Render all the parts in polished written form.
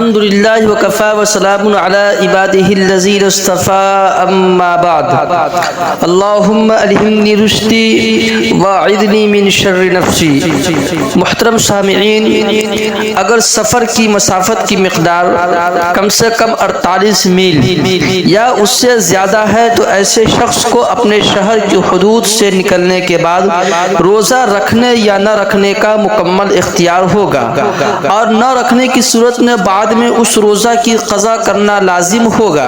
الحمد للہ وکفی وسلام علی عبادہ الذین اصطفی اما بعد اللہم الہمنی رشدی واعذنی من شر نفسی۔ محترم سامعین، اگر سفر کی مسافت کی مقدار کم سے کم 48 میل یا اس سے زیادہ ہے تو ایسے شخص کو اپنے شہر کی حدود سے نکلنے کے بعد روزہ رکھنے یا نہ رکھنے کا مکمل اختیار ہوگا، اور نہ رکھنے کی صورت میں بعد میں اس روزہ کی قضا کرنا لازم ہوگا۔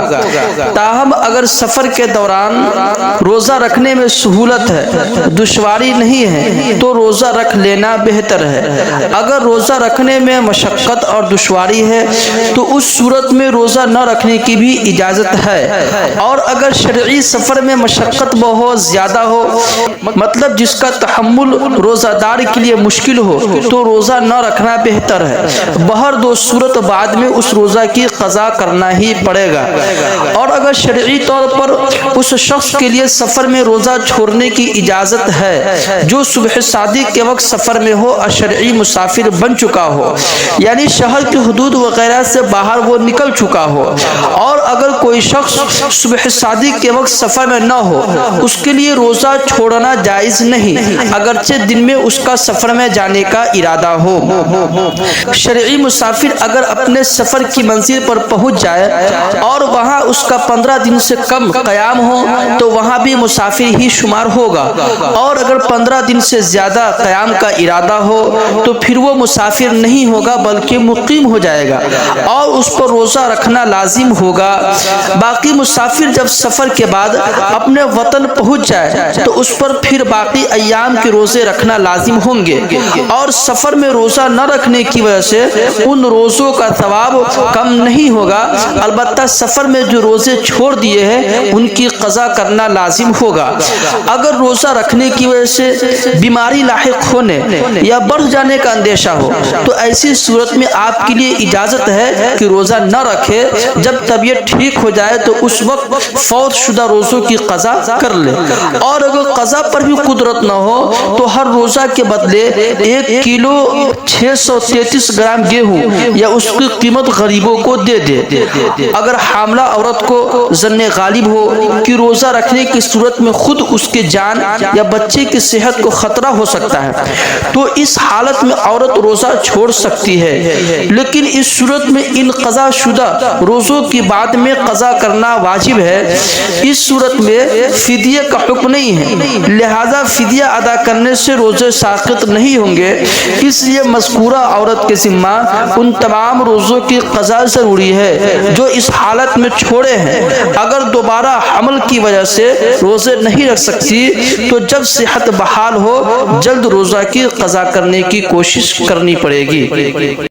تاہم اگر سفر کے دوران روزہ رکھنے میں سہولت ہے، دشواری نہیں ہے، تو روزہ رکھ لینا بہتر ہے۔ اگر روزہ رکھنے میں مشقت اور دشواری ہے تو اس صورت میں روزہ نہ رکھنے کی بھی اجازت ہے، اور اگر شرعی سفر میں مشقت بہت زیادہ ہو، مطلب جس کا تحمل روزہ دار کے لیے مشکل ہو، تو روزہ نہ رکھنا بہتر ہے۔ بہر دو صورت بعد میں اس روزہ کی قضا کرنا ہی پڑے گا۔ اور اگر شرعی طور پر اس شخص کے لیے سفر میں روزہ چھوڑنے کی اجازت ہے جو صبح صادق کے وقت سفر میں ہو اور شرعی مسافر بن چکا ہو، یعنی شہر کی حدود وغیرہ سے باہر وہ نکل چکا ہو، اور اگر کوئی شخص صبح صادق کے وقت سفر میں نہ ہو، اس کے لیے روزہ چھوڑنا جائز نہیں، اگرچہ دن میں اس کا سفر میں جانے کا ارادہ ہو۔ شرعی مسافر اگر اپنے سفر کی منزل پر پہنچ جائے اور وہاں اس کا 15 دن سے کم قیام ہو تو وہاں بھی مسافر ہی شمار ہوگا، اور اگر 15 دن سے زیادہ قیام کا ارادہ ہو تو پھر وہ مسافر نہیں ہوگا بلکہ مقیم ہو جائے گا، اور اس پر روزہ رکھنا لازم ہوگا۔ باقی مسافر جب سفر کے بعد اپنے وطن پہنچ جائے تو اس پر پھر باقی ایام کے روزے رکھنا لازم ہوں گے، اور سفر میں روزہ نہ رکھنے کی وجہ سے ان روزوں کا ثواب کم نہیں ہوگا، البتہ سفر میں جو روزے چھوڑ دیے ہیں ان کی قضا کرنا لازم ہوگا۔ اگر روزہ رکھنے کی وجہ سے بیماری لاحق ہونے یا بڑھ جانے کا اندیشہ ہو تو ایسی صورت میں آپ کے لیے اجازت ہے کہ روزہ نہ رکھے، جب طبیعت ٹھیک ہو جائے تو اس وقت فوت شدہ روزوں کی قضا کر لے، اور اگر قضا پر بھی قدرت نہ ہو تو ہر روزہ کے بدلے 1 کلو 633 گرام گیہوں یا اس کی قیمت غریبوں کو دے دے۔ اگر حاملہ عورت کو ظن غالب ہو کہ روزہ رکھنے کی صورت میں خود اس کے جان یا بچے کی صحت کو خطرہ ہو سکتا ہے تو اس حالت میں عورت روزہ چھوڑ سکتی ہے، لیکن اس صورت میں ان قضا شدہ روزوں کی بعد میں قضا کرنا واجب ہے۔ اس صورت میں فدیہ کا حکم نہیں ہے، لہذا فدیہ ادا کرنے سے روزے ساقط نہیں ہوں گے، اس لیے مذکورہ عورت کے ذمہ ان تمام روزوں کی قضا ضروری ہے جو اس حالت میں چھوڑے ہیں۔ اگر دوبارہ حمل کی وجہ سے روزے نہیں رکھ سکتی تو جب صحت بحال ہو جلد روزہ کی قضا کرنے کی کوشش کرنی پڑے گی۔